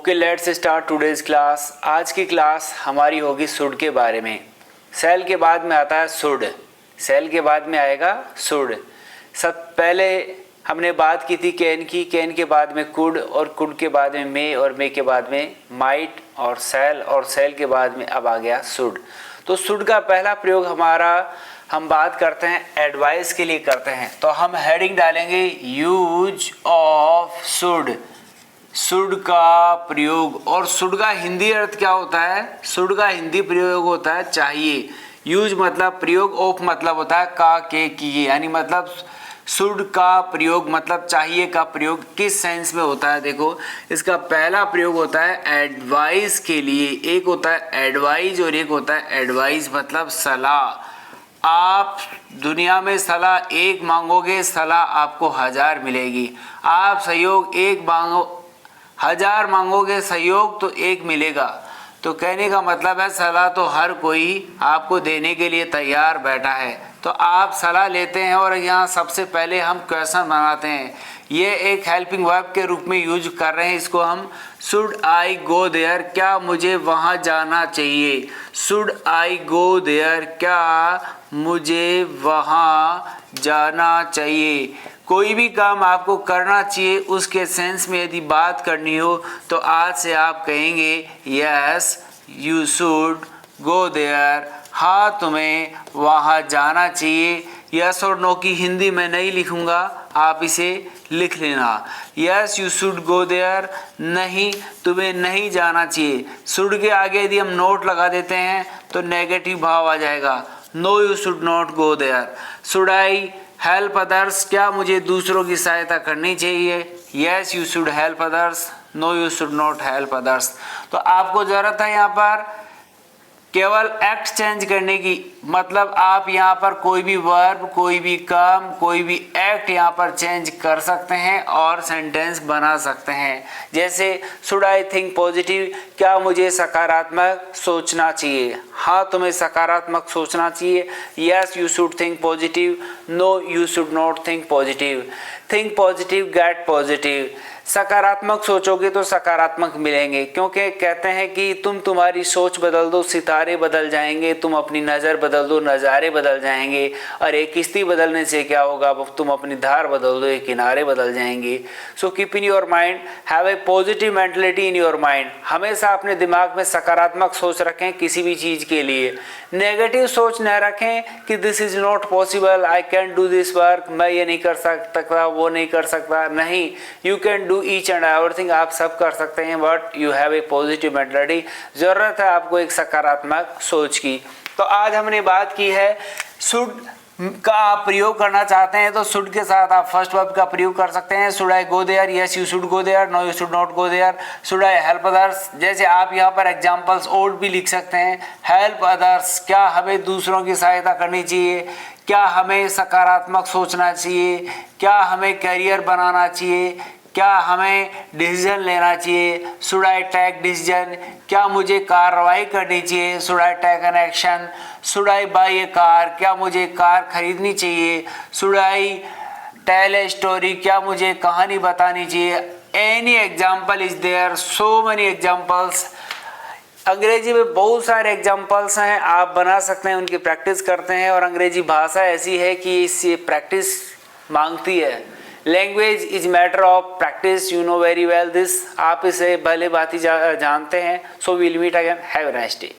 Okay, let's start today's class. आज की class हमारी होगी शुड के बारे में। सेल के बाद में आता है शुड, सेल के बाद में आएगा शुड। सब पहले हमने बात की थी कैन की, कैन के बाद में कुड, और कुड के बाद में मे, और मे के बाद में माइट, और सेल के बाद में अब आ गया शुड। तो शुड का पहला प्रयोग हम बात करते हैं एडवाइस के लिए करते हैं। तो हम हेडिंग डालेंगे यूज ऑफ शुड, शुड का प्रयोग। और शुड का हिंदी अर्थ क्या होता है? शुड का हिंदी प्रयोग होता है चाहिए। यूज मतलब प्रयोग, ऑफ मतलब होता है का, के, किए, यानी मतलब शुड का प्रयोग मतलब चाहिए का प्रयोग किस सेंस में होता है? देखो, इसका पहला प्रयोग होता है एडवाइस के लिए। एक होता है एडवाइस और एक होता है एडवाइस मतलब सलाह। आप दुनिया में सलाह एक मांगोगे, सलाह आपको 1000 मिलेगी। आप सहयोग एक मांगो, 1000 मांगोगे, सहयोग तो एक मिलेगा। तो कहने का मतलब है सलाह तो हर कोई आपको देने के लिए तैयार बैठा है। तो आप सलाह लेते हैं और यहाँ सबसे पहले हम क्वेश्चन बनाते हैं। ये एक हेल्पिंग वर्ब के रूप में यूज कर रहे हैं इसको हम। शुड आई गो देयर, क्या मुझे वहाँ जाना चाहिए? शुड आई गो देयर, क्या मुझे वहाँ जाना चाहिए? कोई भी काम आपको करना चाहिए, उसके सेंस में यदि बात करनी हो तो आज से आप कहेंगे yes you should go there, हाँ तुम्हें वहाँ जाना चाहिए। यस और नो की हिंदी में नहीं लिखूंगा, आप इसे लिख लेना। Yes you should go there, नहीं तुम्हें नहीं जाना चाहिए। शुड के आगे यदि हम नोट लगा देते हैं तो नेगेटिव भाव आ जाएगा। No you should not go there. Should I help others, क्या मुझे दूसरों की सहायता करनी चाहिए? Yes you should help others, no you should not help others. तो आपको ज़रूरत है यहाँ पर केवल एक्ट चेंज करने की, मतलब आप यहाँ पर कोई भी वर्ब, कोई भी काम, कोई भी एक्ट यहाँ पर चेंज कर सकते हैं और सेंटेंस बना सकते हैं। जैसे शुड आई थिंक पॉजिटिव, क्या मुझे सकारात्मक सोचना चाहिए? हाँ तुम्हें सकारात्मक सोचना चाहिए। Yes you should think positive, no you should not think positive. Think positive get positive, सकारात्मक सोचोगे तो सकारात्मक मिलेंगे, क्योंकि कहते हैं कि तुम्हारी सोच बदल दो सितारे बदल जाएंगे, तुम अपनी नज़र बदल दो नज़ारे बदल जाएंगे। और एक किश्ती बदलने से क्या होगा? तुम अपनी धार बदल दो, एक किनारे बदल जाएंगे। So keep in your mind, have a positive mentality in your mind. हमेशा अपने दिमाग में सकारात्मक सोच रखें किसी भी चीज़ के लिए। नेगेटिव सोच न रखें कि this is not possible, I can do this work, मैं ये नहीं कर सकता, वो नहीं कर सकता। नहीं, you can do each and everything, आप सब कर सकते हैं, but you have a positive mentality. ज़रूरत है आपको एक सकारात्मक सोच की। तो आज हमने बात की है शुड का आप प्रयोग करना चाहते हैं तो शुड के साथ आप फर्स्ट वर्ब का प्रयोग कर सकते हैं। Should I go there, yes you should go there, no you should not go there. Should I help others, जैसे आप यहाँ पर एग्जांपल्स और भी लिख सकते हैं। हेल्प अदर्स, क्या हमें दूसरों की सहायता करनी चाहिए? क्या हमें सकारात्मक सोचना चाहिए? क्या हमें करियर बनाना चाहिए? क्या हमें डिसीजन लेना चाहिए? शुड आई टेक डिसीजन, क्या मुझे कार्रवाई करनी चाहिए? Should I take an action. Should I buy a car, क्या मुझे कार खरीदनी चाहिए? Should I tell a story, क्या मुझे कहानी बतानी चाहिए? Any example is there, so many examples. अंग्रेजी में बहुत सारे एग्जाम्पल्स हैं, आप बना सकते हैं, उनकी प्रैक्टिस करते हैं। और अंग्रेजी भाषा ऐसी है कि इससे प्रैक्टिस मांगती है। Language is matter of practice, you know very well this, आप इसे भले भांति जानते हैं। So will meet again, have a nice day.